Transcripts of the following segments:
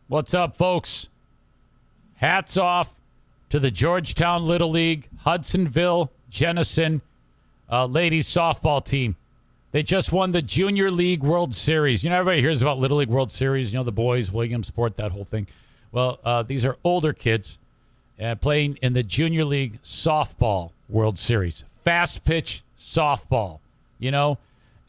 What's up, folks? Hats off to the Georgetown Little League, Hudsonville, Jenison ladies softball team. They just won the Junior League World Series. You know, everybody hears about Little League World Series, the boys, Williamsport, that whole thing. Well, these are older kids playing in the Junior League Softball World Series. Fast pitch softball,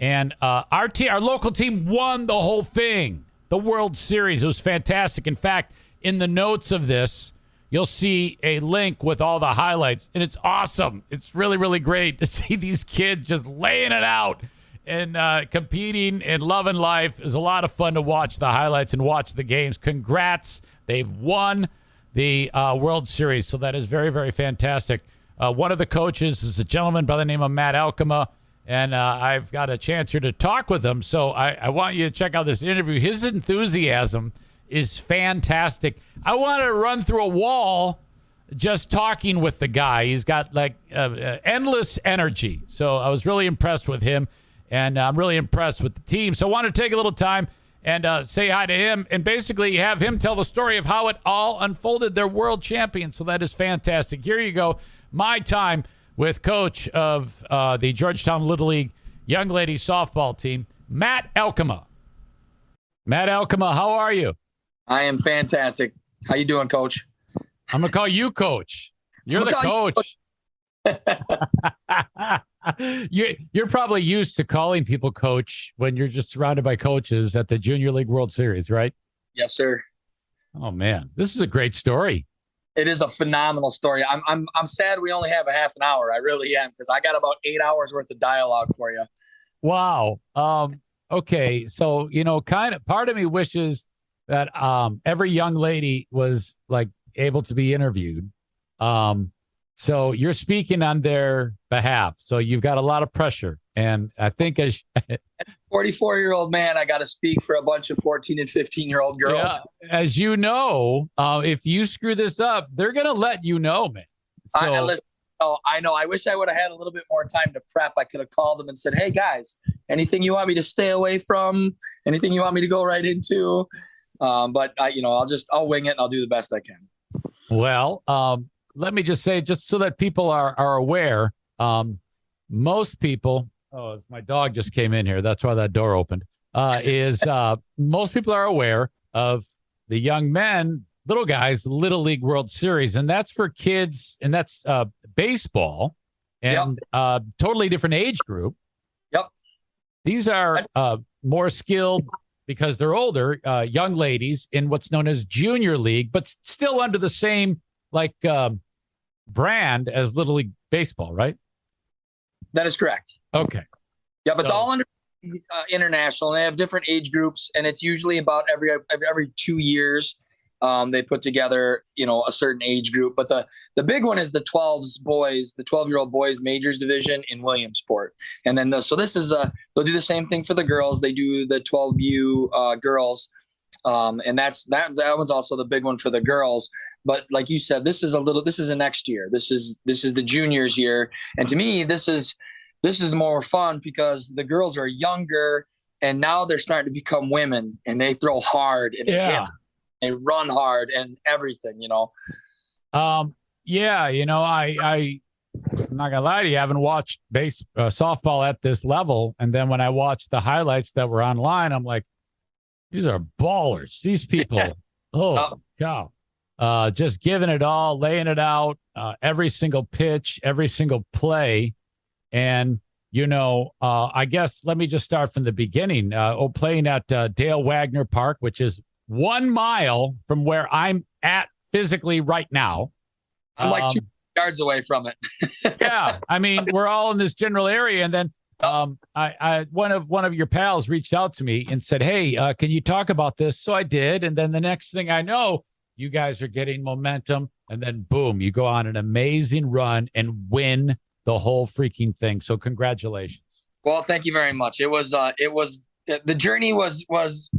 And our local team won the whole thing, the World Series. It was fantastic. In fact, in the notes of this, you'll see a link with all the highlights, and it's awesome. It's really, really great to see these kids just laying it out and competing and loving life. It's a lot of fun to watch the highlights and watch the games. Congrats. They've won the World Series, so that is very, very fantastic. One of the coaches is a gentleman by the name of Matt Alkema, and I've got a chance here to talk with him, so I want you to check out this interview. His enthusiasm is fantastic. I want to run through a wall just talking with the guy. He's got endless energy. So I was really impressed with him, and I'm really impressed with the team. So I want to take a little time and say hi to him and basically have him tell the story of how it all unfolded. They're world champions, so that is fantastic. Here you go. My time with coach of the Georgetown Little League young ladies softball team, Matt Alkema. Matt Alkema, how are you? I am fantastic. How you doing, Coach? I'm going to call you Coach. You're the coach. You're probably used to calling people Coach when you're just surrounded by coaches at the Junior League World Series, right? Yes, sir. Oh, man. This is a great story. It is a phenomenal story. I'm sad we only have a half an hour. I really am, because I got about 8 hours worth of dialogue for you. Wow. Okay. So, part of me wishes that every young lady was able to be interviewed. So you're speaking on their behalf. So you've got a lot of pressure. And I think as 44-year-old man, I got to speak for a bunch of 14 and 15-year-old girls. Yeah, as you know, if you screw this up, they're going to let you know, man. So, listen, I know. I wish I would have had a little bit more time to prep. I could have called them and said, hey, guys, anything you want me to stay away from? Anything you want me to go right into? But I'll wing it and I'll do the best I can. Well, let me just say, just so that people are aware, most people, my dog just came in here. That's why that door opened, most people are aware of the young men, little guys, Little League World Series. And that's for kids. And that's baseball and totally different age group. Yep. These are more skilled because they're older, young ladies in what's known as Junior League, but still under the same brand as Little League Baseball, right? That is correct. Okay. Yeah, but it's all under international. And they have different age groups, and it's usually about every 2 years. They put together, a certain age group. But the big one is the 12-year-old boys majors division in Williamsport. And then they'll do the same thing for the girls. They do the 12U girls. And that one's also the big one for the girls. But like you said, this is a next year. This is the juniors year. And to me, this is more fun because the girls are younger and now they're starting to become women and they throw hard and they run hard and everything, I'm not gonna lie to you, I haven't watched softball at this level. And then when I watched the highlights that were online, I'm like, these are ballers. These people, cow. Just giving it all, laying it out, every single pitch, every single play. And, I guess let me just start from the beginning. Playing at Dale Wagner Park, which is 1 mile from where I'm at physically right now. I'm 2 yards away from it. Yeah. I mean, we're all in this general area. And then one of your pals reached out to me and said, hey, can you talk about this? So I did. And then the next thing I know, you guys are getting momentum. And then boom, you go on an amazing run and win the whole freaking thing. So congratulations. Well, thank you very much. It was the journey was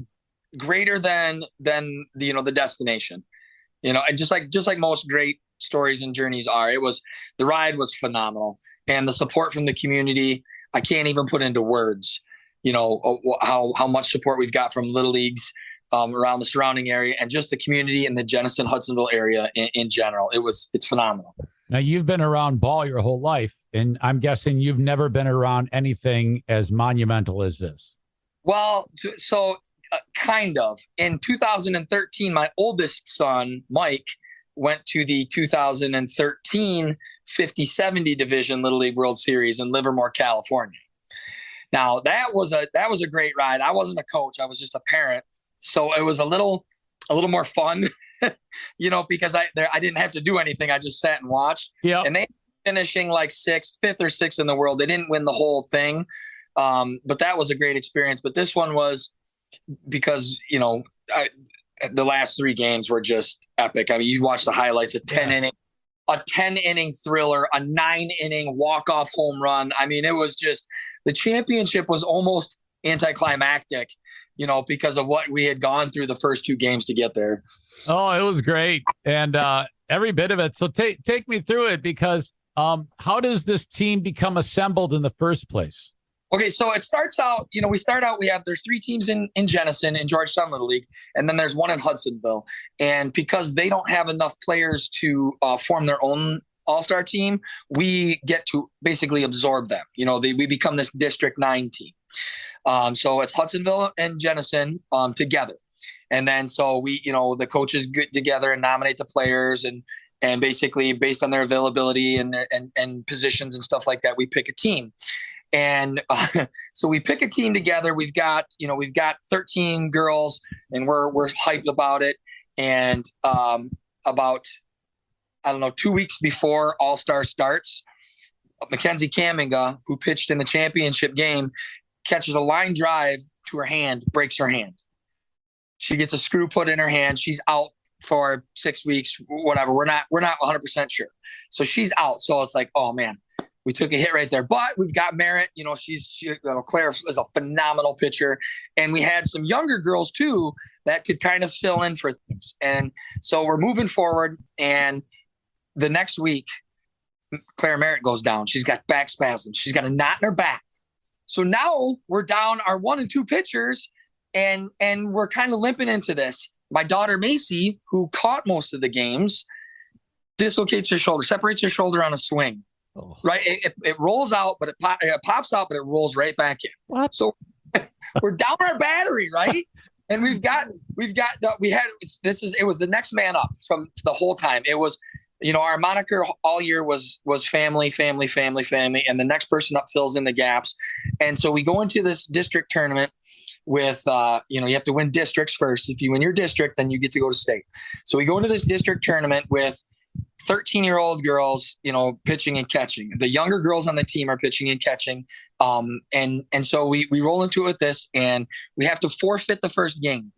greater than the destination, and just like most great stories and journeys are. The ride was phenomenal, and the support from the community, I can't even put into words, how much support we've got from Little Leagues around the surrounding area, and just the community in the Jenison Hudsonville area in general. It's phenomenal. Now, you've been around ball your whole life, and I'm guessing you've never been around anything as monumental as this. Well, kind of. In 2013, my oldest son, Mike, went to the 2013 50-70 Division Little League World Series in Livermore, California. Now, that was a great ride. I wasn't a coach. I was just a parent. So it was a little more fun, because I didn't have to do anything. I just sat and watched. Yeah. And they finishing like fifth or sixth in the world. They didn't win the whole thing. But that was a great experience. But this one was because, the last 3 games were just epic. I mean, you watch the highlights, a 10-inning thriller, a 9-inning walk-off home run. I mean, it was just, the championship was almost anticlimactic, because of what we had gone through the first 2 games to get there. Oh, it was great. And every bit of it. So take me through it, because how does this team become assembled in the first place? Okay, so it starts out, there's 3 teams in Jenison, in Georgetown Little League, and then there's one in Hudsonville. And because they don't have enough players to form their own all-star team, we get to basically absorb them. We become this District 9 team. So it's Hudsonville and Jenison together. And then so we, the coaches get together and nominate the players, and basically based on their availability and positions and stuff like that, we pick a team. And so we pick a team together. We've got 13 girls, and we're hyped about it. And about, 2 weeks before All-Star starts, Mackenzie Kaminga, who pitched in the championship game, catches a line drive to her hand, breaks her hand. She gets a screw put in her hand. She's out for 6 weeks, whatever. We're not 100% sure. So she's out. So it's like, oh man, we took a hit right there, but we've got Merritt. Claire is a phenomenal pitcher, and we had some younger girls too that could kind of fill in for things. And so we're moving forward. And the next week, Claire Merritt goes down. She's got back spasms. She's got a knot in her back. So now we're down our 1 and 2 pitchers, and we're kind of limping into this. My daughter Macy, who caught most of the games, dislocates her shoulder, separates her shoulder on a swing. Oh. Right, it rolls out, but it pops out, but it rolls right back in. What? So we're down our battery, right? And it was the next man up from the whole time. It was, our moniker all year was family, family, family, family, and the next person up fills in the gaps. And so we go into this district tournament with, you have to win districts first. If you win your district, then you get to go to state. So we go into this district tournament with 13-year-old girls, pitching and catching. The younger girls on the team are pitching and catching. And so we roll into it with this, and we have to forfeit the first game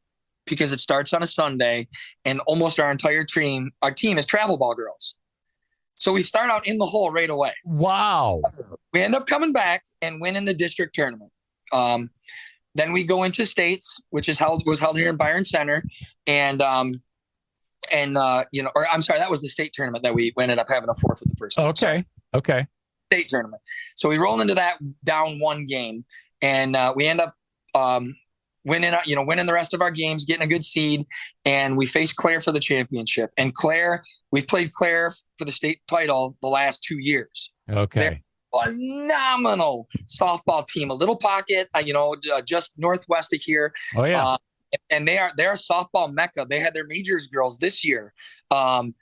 because it starts on a Sunday, and almost our team is travel ball girls. So we start out in the hole right away. Wow. We end up coming back and winning the district tournament. Then we go into states, which was held here in Byron Center. That was the state tournament that we ended up having a forfeit the first time. Okay. State tournament. So we roll into that down 1 game, and we end up winning the rest of our games, getting a good seed, and we face Claire for the championship. And we've played Claire for the state title the last 2 years. Okay. They're phenomenal softball team, a little pocket, just northwest of here. Oh yeah. And they're a softball mecca. They had their majors girls this year, won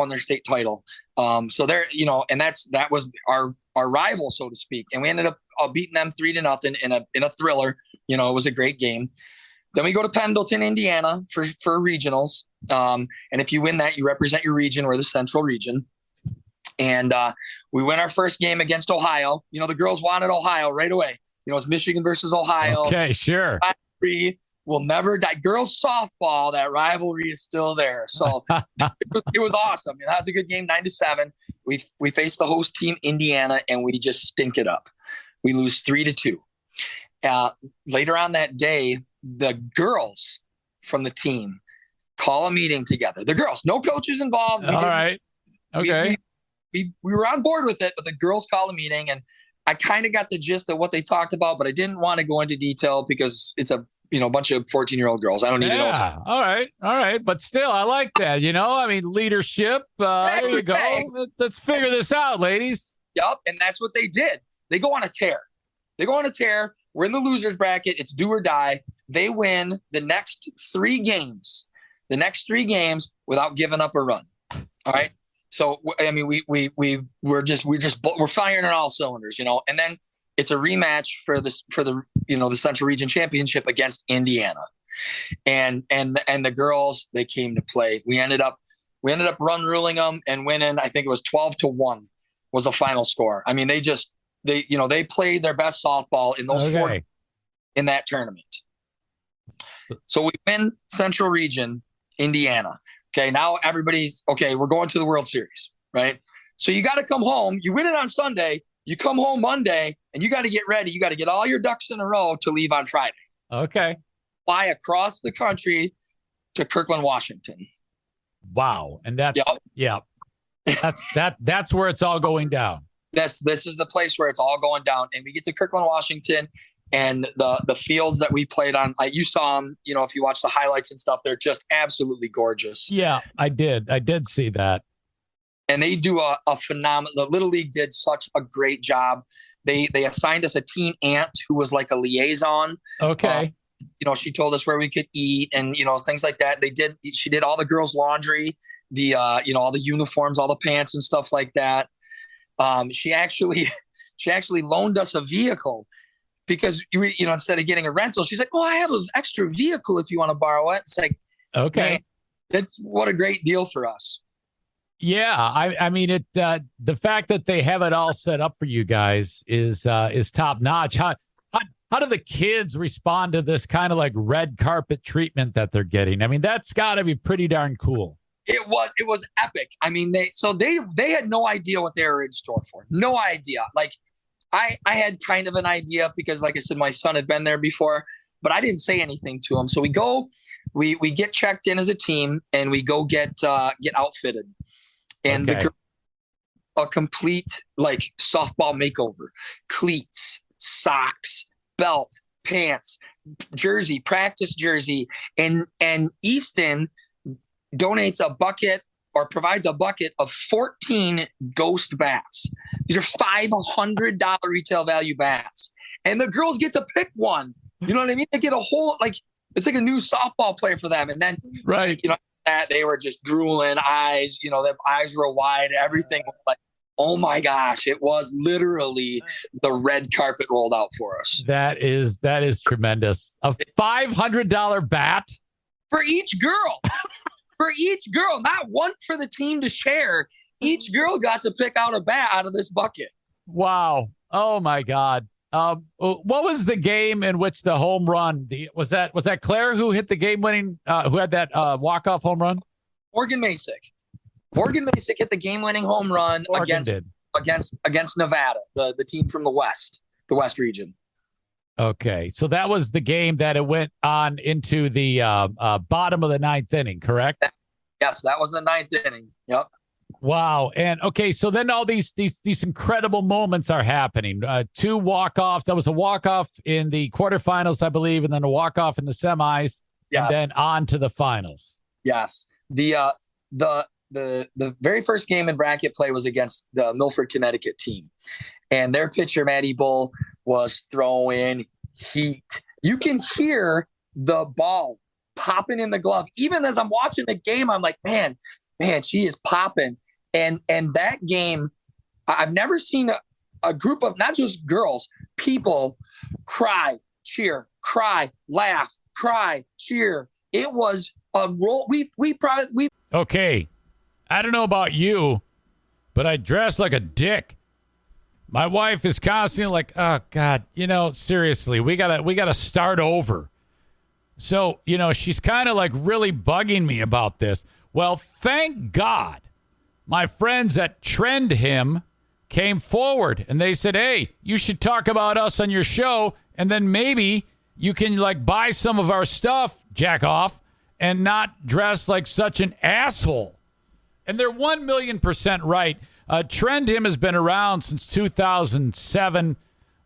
their state title. So they're, and that was our rival, so to speak. And we ended up beating them 3-0 in a thriller. It was a great game. Then we go to Pendleton, Indiana for regionals. And if you win that, you represent your region. We're the Central region. And we win our first game against Ohio. The girls wanted Ohio right away. It's Michigan versus Ohio. Okay, sure. Will never die. Girls softball, that rivalry is still there. So it was awesome. That was a good game, 9-7. We faced the host team, Indiana, and we just stink it up. We lose 3-2. Later on that day, the girls from the team call a meeting together. The girls, no coaches involved. All right. Okay. We were on board with it, but the girls call a meeting, and I kind of got the gist of what they talked about, but I didn't want to go into detail because it's a bunch of 14-year-old girls. I don't need to know. All right. But still, I like that. I mean, leadership. There you go. Let's figure this out, ladies. Yep, and that's what they did. They go on a tear. We're in the losers bracket. It's do or die. They win the next 3 games. Without giving up a run. All right. So I mean, we're firing on all cylinders, and then it's a rematch for the the Central Region Championship against Indiana, and the girls, they came to play. We ended up run ruling them and winning. I think it was 12-1 was the final score. I mean, they played their best softball in those 4 in that tournament. So we win Central Region, Indiana. Okay, now everybody's okay. We're going to the World Series, right? So you got to come home. You win it on Sunday. You come home Monday, and you got to get ready. You got to get all your ducks in a row to leave on Friday. Okay. Fly across the country to Kirkland, Washington. Wow, and that's that's where it's all going down. This is the place where it's all going down, and we get to Kirkland, Washington. And the fields that we played on, you saw them, if you watch the highlights and stuff, they're just absolutely gorgeous. Yeah, I did see that. And they do a phenomenal, the Little League did such a great job. They assigned us a teen aunt who was like a liaison. Okay. She told us where we could eat and, things like that. She did all the girls' laundry, all the uniforms, all the pants and stuff like that. She actually loaned us a vehicle. Because, instead of getting a rental, she's like, I have an extra vehicle if you want to borrow it. It's like, okay, man, that's what a great deal for us. Yeah. I mean, the fact that they have it all set up for you guys is top notch. How do the kids respond to this kind of like red carpet treatment that they're getting? I mean, that's got to be pretty darn cool. It was epic. I mean, they had no idea what they were in store for. No idea. Like, I had kind of an idea because, like I said, my son had been there before, but I didn't say anything to him. So we get checked in as a team, and we go get outfitted, and a complete like softball makeover: cleats, socks, belt, pants, jersey, practice jersey, and Easton donates a bucket or provides a bucket of 14 Ghost bats. These are $500 retail value bats. And the girls get to pick one. You know what I mean? They get a whole, it's like a new softball player for them. And then, right. That they were just drooling eyes, their eyes were wide. Everything was like, oh my gosh, it was literally the red carpet rolled out for us. That is tremendous. A $500 bat for each girl. For each girl, not one for the team to share. Each girl got to pick out a bat out of this bucket. Wow. Oh my God. What was the game in which the home run, was that Claire who hit the game winning, who had that walk-off home run? Morgan Masick hit the game winning home run against Nevada, the team from the West region. Okay, so that was the game that it went on into the bottom of the 9th inning, correct? Yes, that was the 9th inning. Yep. Wow. And okay, so then all these incredible moments are happening. 2 walk-offs. That was a walk-off in the quarterfinals, I believe, and then a walk-off in the semis, and then on to the finals. Yes. The very first game in bracket play was against the Milford, Connecticut team, and their pitcher Matty Bull was throwing heat. You can hear the ball popping in the glove. Even as I'm watching the game, I'm like, man, she is popping. And that game, I've never seen a group of not just girls, people cry, cheer, cry, laugh, cry, cheer. It was a roll. We Okay. I don't know about you, but I dress like a dick. My wife is constantly like, oh God, seriously, we gotta start over. So, she's kind of like really bugging me about this. Well, thank God my friends at Trend Him came forward and they said, hey, you should talk about us on your show. And then maybe you can buy some of our stuff, jack off, and not dress like such an asshole. And they're 1,000,000% right. Trend Him has been around since 2007.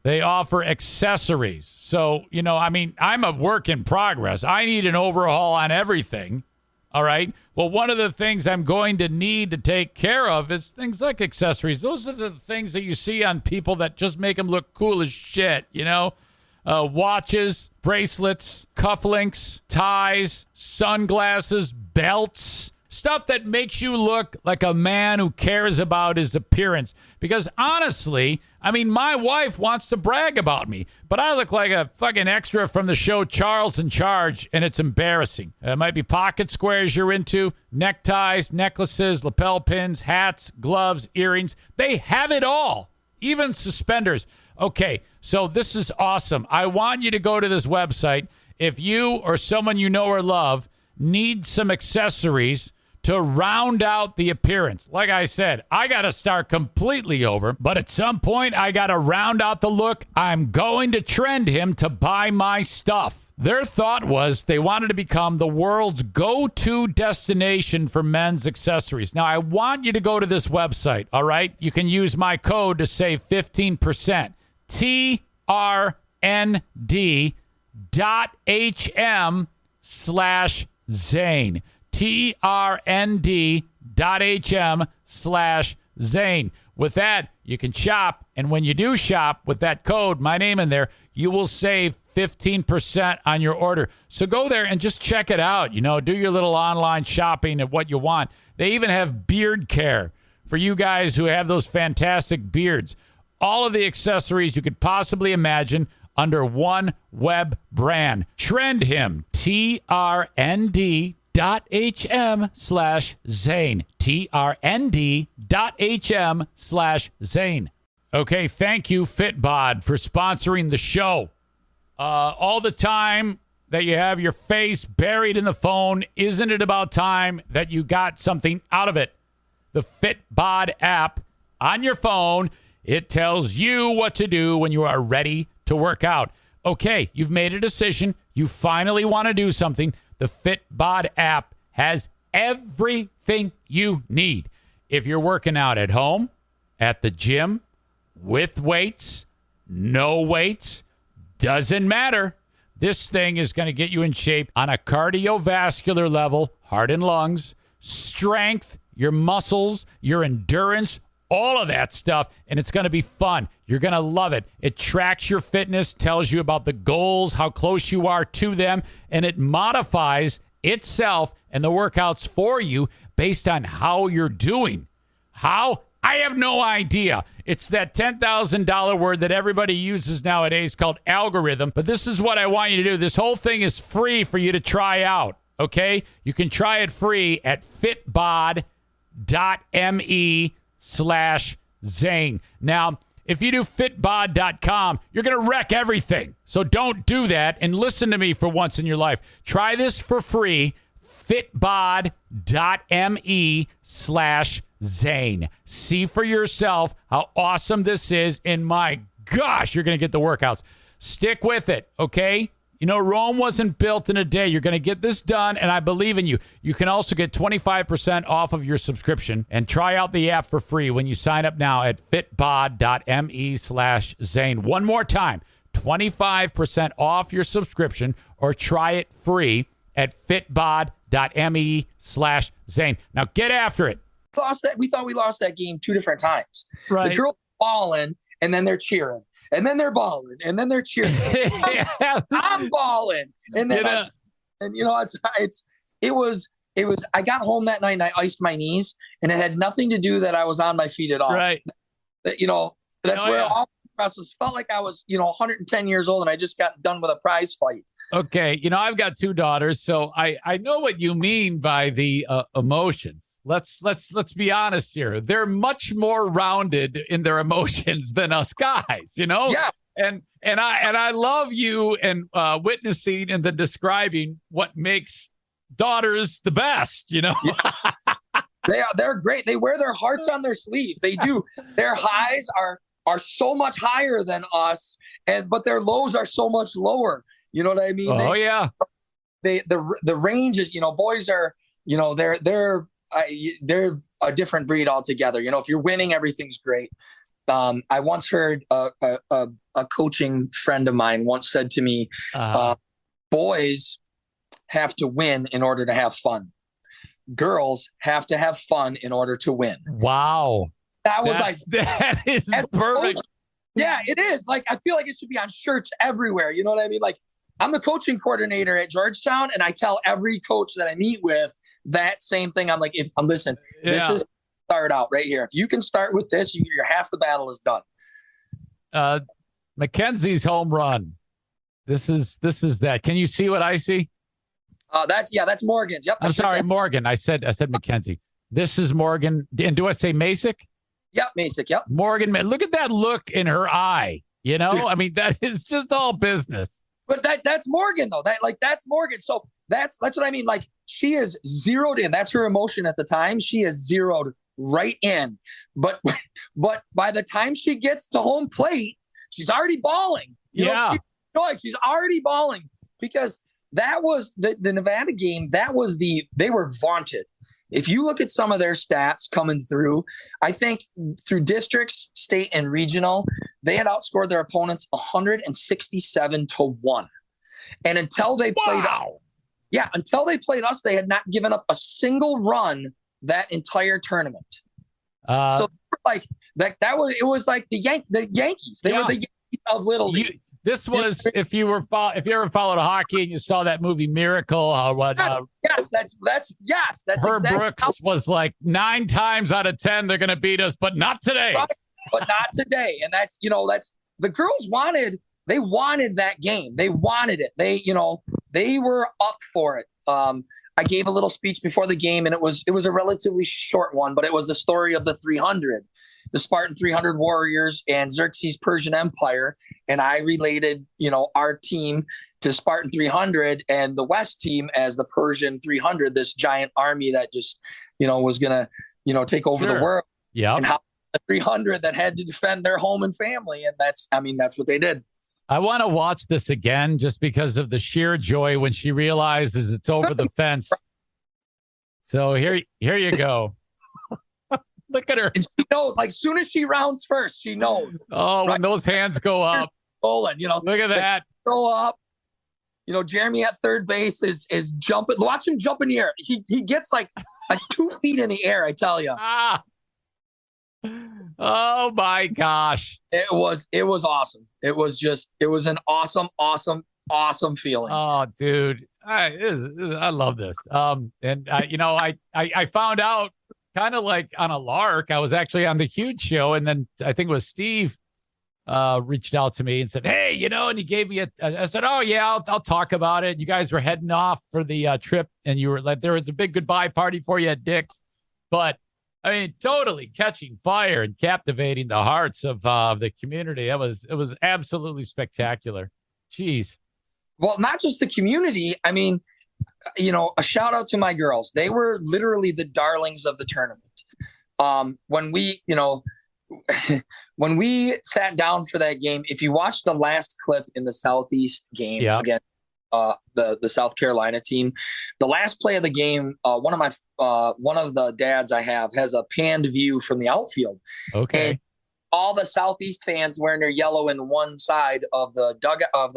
They offer accessories. So, I'm a work in progress. I need an overhaul on everything. All right. Well, one of the things I'm going to need to take care of is things like accessories. Those are the things that you see on people that just make them look cool as shit, watches, bracelets, cufflinks, ties, sunglasses, belts, stuff that makes you look like a man who cares about his appearance. Because honestly, my wife wants to brag about me, but I look like a fucking extra from the show Charles in Charge, and it's embarrassing. It might be pocket squares you're into, neckties, necklaces, lapel pins, hats, gloves, earrings. They have it all, even suspenders. Okay, so this is awesome. I want you to go to this website. If you or someone you know or love needs some accessories to round out the appearance. Like I said, I got to start completely over, but at some point I got to round out the look. I'm going to Trend Him to buy my stuff. Their thought was they wanted to become the world's go-to destination for men's accessories. Now, I want you to go to this website, all right? You can use my code to save 15%. trnd.hm/Zane. trnd.hm/Zane. With that, you can shop. And when you do shop with that code, my name in there, you will save 15% on your order. So go there and just check it out. Do your little online shopping at what you want. They even have beard care for you guys who have those fantastic beards. All of the accessories you could possibly imagine under one web brand. Trend Him. trnd.hm/Zane. trnd.hm/Zane. Okay, thank you, Fitbod, for sponsoring the show. All the time that you have your face buried in the phone, isn't it about time that you got something out of it? The Fitbod app on your phone, it tells you what to do when you are ready to work out. Okay, you've made a decision. You finally want to do something. The Fitbod app has everything you need. If you're working out at home, at the gym, with weights, no weights, doesn't matter. This thing is going to get you in shape on a cardiovascular level, heart and lungs, strength, your muscles, your endurance, all of that stuff, and it's going to be fun. You're going to love it. It tracks your fitness, tells you about the goals, how close you are to them, and it modifies itself and the workouts for you based on how you're doing. How? I have no idea. It's that $10,000 word that everybody uses nowadays called algorithm, but this is what I want you to do. This whole thing is free for you to try out, okay? You can try it free at fitbod.me/Zane. Now, if you do fitbod.com, you're going to wreck everything. So don't do that and listen to me for once in your life. Try this for free, fitbod.me/Zane. See for yourself how awesome this is, and my gosh, you're going to get the workouts. Stick with it, okay? Rome wasn't built in a day. You're going to get this done, and I believe in you. You can also get 25% off of your subscription and try out the app for free when you sign up now at fitbod.me/Zane. One more time, 25% off your subscription or try it free at fitbod.me/Zane. Now get after it. We thought we lost that game 2 different times. Right. The girls balling, and then they're cheering. And then they're balling, and then they're cheering. I'm balling, and then it was. I got home that night and I iced my knees, and it had nothing to do that I was on my feet at all. Right. That's where all the press was. Felt like I was 110 years old, and I just got done with a prize fight. Okay, I've got 2 daughters, so I know what you mean by the emotions. Let's be honest here. They're much more rounded in their emotions than us guys, Yeah. And I love you and witnessing and then describing what makes daughters the best, Yeah. They're great. They wear their hearts on their sleeve. They do. Their highs are so much higher than us, but their lows are so much lower. You know what I mean? Yeah. The range is, boys are, they're a different breed altogether. If you're winning, everything's great. I once heard a coaching friend of mine once said to me, boys have to win in order to have fun. Girls have to have fun in order to win. Wow. That is perfect. Coach, yeah, it is. Like, I feel like it should be on shirts everywhere. You know what I mean? Like, I'm the coaching coordinator at Georgetown, and I tell every coach that I meet with that same thing. I'm like, listen, this is start out right here. If you can start with this, you're half the battle is done. Mackenzie's home run. This is that. Can you see what I see? That's Morgan's. Yep. I'm sorry, Morgan. I said Mackenzie. This is Morgan. And do I say Masick? Yep, Masick. Yep. Morgan, man, look at that look in her eye. I mean, that is just all business. But that's Morgan though. That's Morgan. So that's what I mean. Like, she is zeroed in. That's her emotion at the time. She is zeroed right in. But by the time she gets to home plate, she's already bawling. She's already bawling because that was the Nevada game. They were vaunted. If you look at some of their stats coming through, I think through districts, state, and regional, they had outscored their opponents 167-1. And until they played us, they had not given up a single run that entire tournament. So like it was like the Yankees. They were the Yankees of Little League. This was if you ever followed hockey and you saw that movie Miracle. That's Herb exactly Brooks was like 9 times out of 10 they're going to beat us, but not today. Right, but not today, and that's the girls wanted. They wanted that game. They wanted it. They were up for it. I gave a little speech before the game, and it was a relatively short one, but it was the story of the 300. The Spartan 300 Warriors and Xerxes Persian Empire. And I related, our team to Spartan 300 and the West team as the Persian 300, this giant army that just, was going to, take over the world. Yeah. And how the 300 that had to defend their home and family. And that's what they did. I want to watch this again just because of the sheer joy when she realizes it's over the fence. So here you go. Look at her. And she knows, like, soon as she rounds first, she knows. Oh, right? When those hands go up. Bowling, Look at that. Go up. Jeremy at third base is jumping. Watch him jump in the air. He gets like 2 feet in the air, I tell you. Oh my gosh. It was awesome. It was an awesome feeling. Oh, dude. I love this. I found out kind of like on a lark. I was actually on the Huge show, and then I think it was Steve reached out to me and said, "Hey, and he gave me I said, "Oh yeah, I'll talk about it." You guys were heading off for the trip, and you were like, there was a big goodbye party for you at Dick's, but I mean, totally catching fire and captivating the hearts of the community. It was absolutely spectacular. Jeez. Well, not just the community. I mean, a shout out to my girls. They were literally the darlings of the tournament. When we sat down for that game, if you watch the last clip in the Southeast game against the South Carolina team, the last play of the game, one of the dads I have has a panned view from the outfield. Okay. And all the Southeast fans wearing their yellow in one side of the dugout of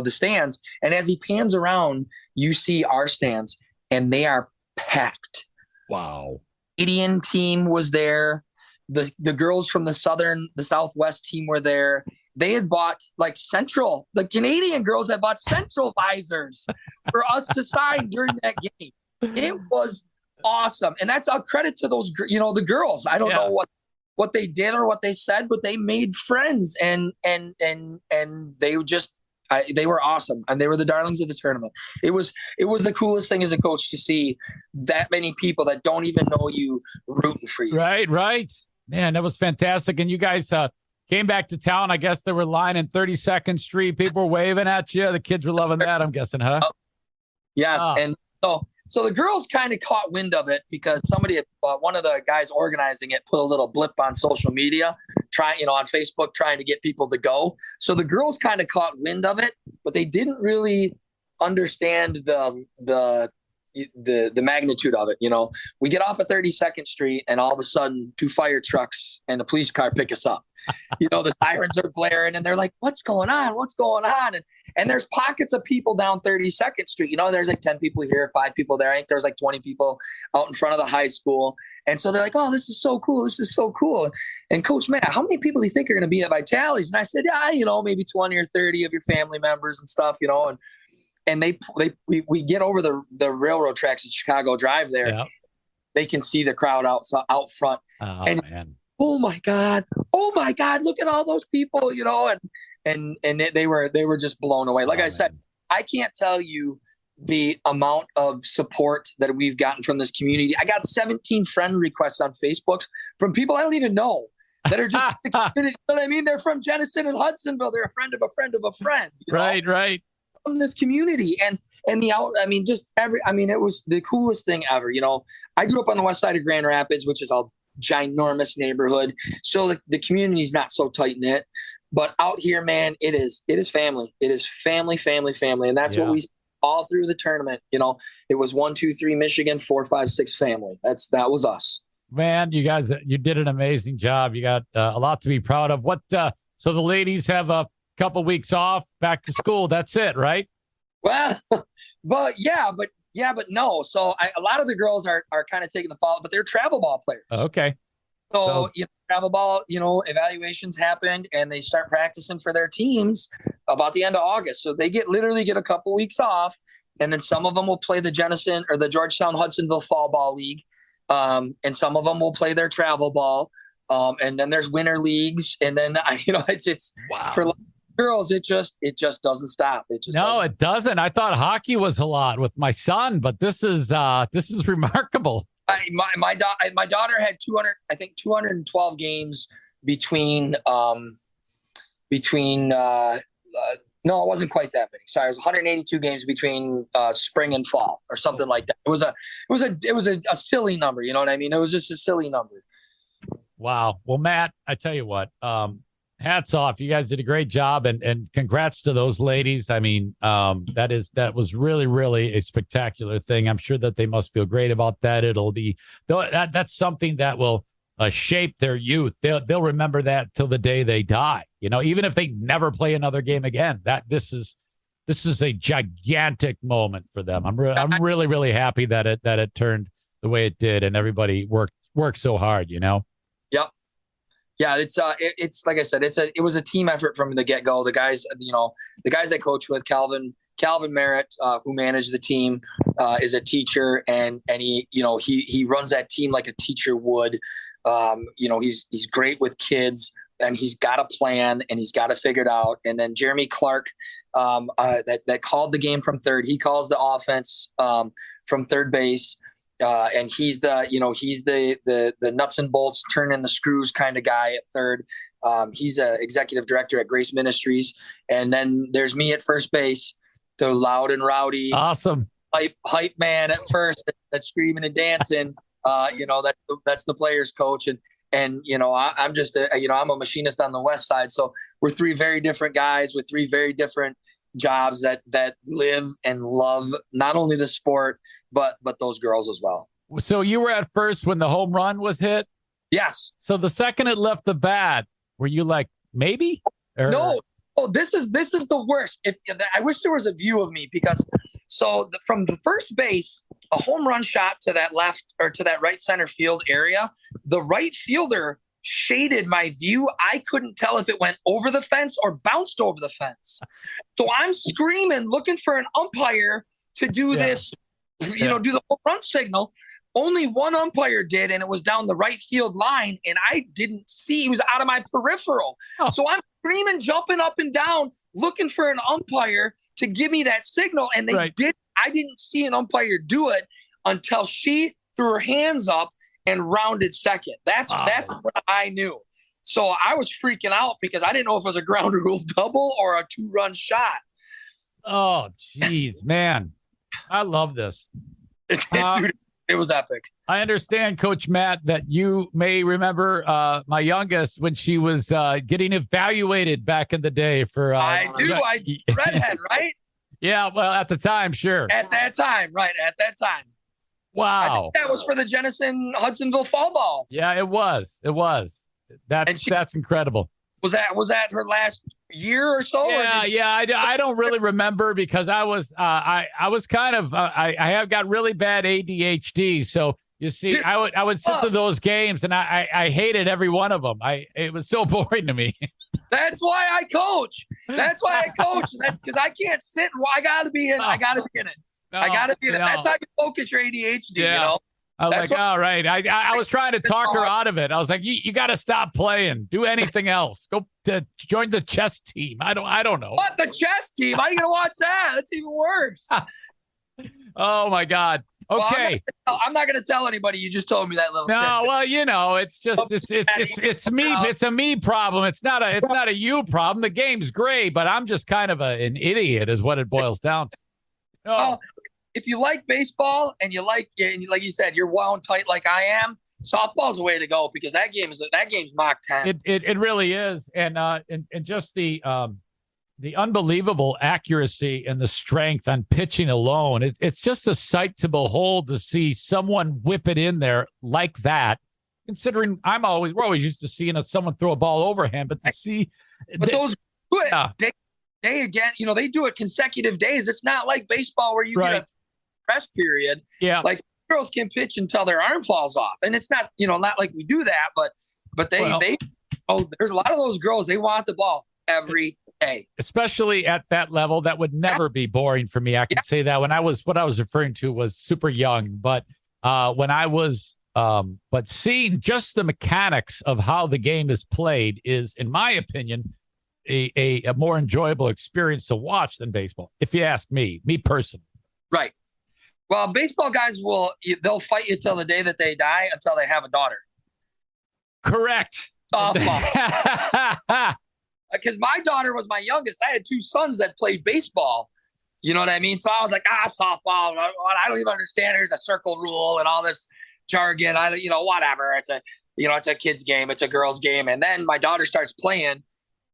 the stands, and as he pans around, you see our stands, and they are packed. Wow! Canadian team was there. The girls from the Southwest team were there. They had bought the Canadian girls had bought Central visors for us to sign during that game. It was awesome, and that's a credit to those the girls. I don't know what they did or what they said, but they made friends and they they were awesome, and they were the darlings of the tournament. It was the coolest thing as a coach to see that many people that don't even know you rooting for you. Right. Man, that was fantastic. And you guys came back to town. I guess they were lining 32nd Street. People were waving at you. The kids were loving that, I'm guessing, huh? Yes, and so the girls kind of caught wind of it because somebody, one of the guys organizing it, put a little blip on social media, on Facebook, trying to get people to go. So the girls kind of caught wind of it, but they didn't really understand the the magnitude of it. We get off of 32nd Street, and all of a sudden 2 fire trucks and a police car pick us up. The sirens are blaring, and they're like, "What's going on? What's going on?" And there's pockets of people down 32nd Street. There's like 10 people here, 5 people there. I think there's like 20 people out in front of the high school. And so they're like, "Oh, this is so cool. This is so cool." And Coach Matt, how many people do you think are going to be at Vitale's? And I said, "Yeah, maybe 20 or 30 of your family members and stuff, and we get over the railroad tracks at Chicago Drive there. Yeah. They can see the crowd out front. Oh, and man. Oh my God, look at all those people, and they were just blown away. Like I said, I can't tell you the amount of support that we've gotten from this community. I got 17 friend requests on Facebook from people I don't even know that are just, you know what I mean? They're from Jenison and Hudsonville. They're a friend of a friend of a friend. Right. From this community it was the coolest thing ever. I grew up on the west side of Grand Rapids, which is a ginormous neighborhood. So the community is not so tight knit, but out here, man, it is family. It is family. And that's what we see all through the tournament. It was 1, 2, 3, Michigan, 4, 5, 6 family. That was us. Man, you guys, you did an amazing job. You got a lot to be proud of. So the ladies have a couple weeks off, back to school. That's it, right? Well, but no. So a lot of the girls are kind of taking the fall, but they're travel ball players. Okay. So travel ball, evaluations happened, and they start practicing for their teams about the end of August. So they literally get a couple weeks off, and then some of them will play the Jenison or the Georgetown Hudsonville Fall Ball League, and some of them will play their travel ball, and then there's winter leagues, and then it's wow. For girls, it just doesn't stop. It doesn't. I thought hockey was a lot with my son, but this is remarkable. My daughter had 212 games between no, it wasn't quite that many. Sorry, it was 182 games between spring and fall or something like that. It was a silly number. You know what I mean? It was just a silly number. Wow. Well, Matt, I tell you what, hats off. You guys did a great job, and congrats to those ladies. I mean, that was really, really a spectacular thing. I'm sure that they must feel great about that. It'll be that's something that will shape their youth. They'll remember that till the day they die. Even if they never play another game again, this is a gigantic moment for them. I'm really, really happy that it turned the way it did, and everybody worked so hard. Yep. Yeah, it's like I said, it was a team effort from the get go. The guys, the guys I coach with, Calvin Merritt, who managed the team, is a teacher, and he runs that team like a teacher would. He's great with kids, and he's got a plan, and he's got to figure it out. And then Jeremy Clark, that called the game from third. He calls the offense from third base. And he's the nuts and bolts, turning the screws kind of guy at third. He's an executive director at Grace Ministries. And then there's me at first base, the loud and rowdy, awesome hype man at first that's screaming and dancing. That's the players coach. And I'm just I'm a machinist on the west side. So we're 3 very different guys with 3 very different jobs that live and love not only the sport, but those girls as well. So you were at first when the home run was hit? Yes. So the second it left the bat, were you like, maybe? No. Oh, this is the worst. I wish there was a view of me, because from the first base, a home run shot to that left or to that right center field area, the right fielder shaded my view. I couldn't tell if it went over the fence or bounced over the fence. So I'm screaming, looking for an umpire to do this, do the home run signal. Only one umpire did, and it was down the right field line, and I didn't see. He was out of my peripheral. Oh. So I'm screaming, jumping up and down, looking for an umpire to give me that signal, and they did. I didn't see an umpire do it until she threw her hands up and rounded second. That's what I knew. So I was freaking out because I didn't know if it was a ground rule double or a 2-run shot. Oh, geez, man. I love this. It was epic. I understand, Coach Matt, that you may remember my youngest when she was getting evaluated back in the day for. I do. Redhead, right? Yeah, well, at the time, sure. At that time, right? At that time. I Wow. think that was for the Jenison Hudsonville fall ball. Yeah, it was. It was. That's incredible. Was that her last year or so? Yeah. I don't really remember because I was kind of I have got really bad ADHD. So you see, I would sit through those games and I hated every one of them. It was so boring to me. That's why I coach. That's because I can't sit. I got to be in. I got to be in it. I got to be in it. That's how you focus your ADHD. Yeah. You know. I was like, all right. I was trying to talk her out of it. I was like, you got to stop playing. Do anything else. Go to join the chess team. I don't know. What, the chess team? How are you gonna watch that? That's even worse. Oh my God. Okay. Well, I'm not gonna tell anybody. You just told me that little. No, tidbit. well, it's just it's me. It's a me problem. It's not a you problem. The game's great, but I'm just kind of an idiot, is what it boils down to. Oh. Well, if you like baseball and like you said, you're wound tight like I am, softball's the way to go because that game's Mach 10. It really is, and just the unbelievable accuracy and the strength on pitching alone. It's just a sight to behold to see someone whip it in there like that. Considering we're always used to seeing someone throw a ball overhand, but to see, those do it day again. They do it consecutive days. It's not like baseball where you get a rest period. Yeah, like girls can pitch until their arm falls off, and it's not not like we do that, but they there's a lot of those girls, they want the ball every day, especially at that level. That would never be boring for me. I can say that. What I was referring to was super young, but when I was but seeing just the mechanics of how the game is played is, in my opinion, a more enjoyable experience to watch than baseball, if you ask me personally. Right. Well, baseball guys they'll fight you till the day that they die until they have a daughter. Correct. Softball. Because my daughter was my youngest. I had two sons that played baseball. You know what I mean? So I was like, softball. I don't even understand. There's a circle rule and all this jargon. Whatever. It's a kid's game. It's a girl's game. And then my daughter starts playing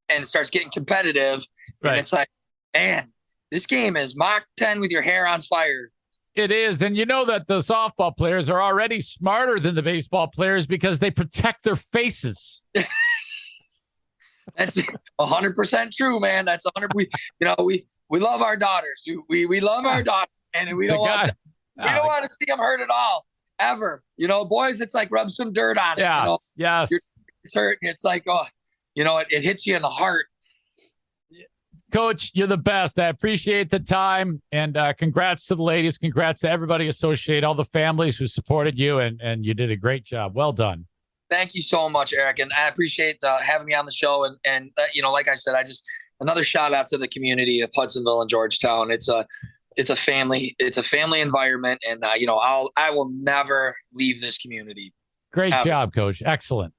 and starts getting competitive. Right. And it's like, man, this game is Mach 10 with your hair on fire. It is. And you know that the softball players are already smarter than the baseball players because they protect their faces. That's 100% true, man. That's 100. We love our daughters. We love our daughters, and we don't want to see them hurt at all, ever. Boys, it's like rub some dirt on it. Yes. It's hurting. It's like, it hits you in the heart. Coach, you're the best. I appreciate the time, and congrats to the ladies. Congrats to everybody associated, all the families who supported you, and you did a great job. Well done. Thank you so much, Eric, and I appreciate having me on the show. And like I said, another shout out to the community of Hudsonville and Georgetown. It's a family environment, and I will never leave this community. Great job, Coach. Excellent.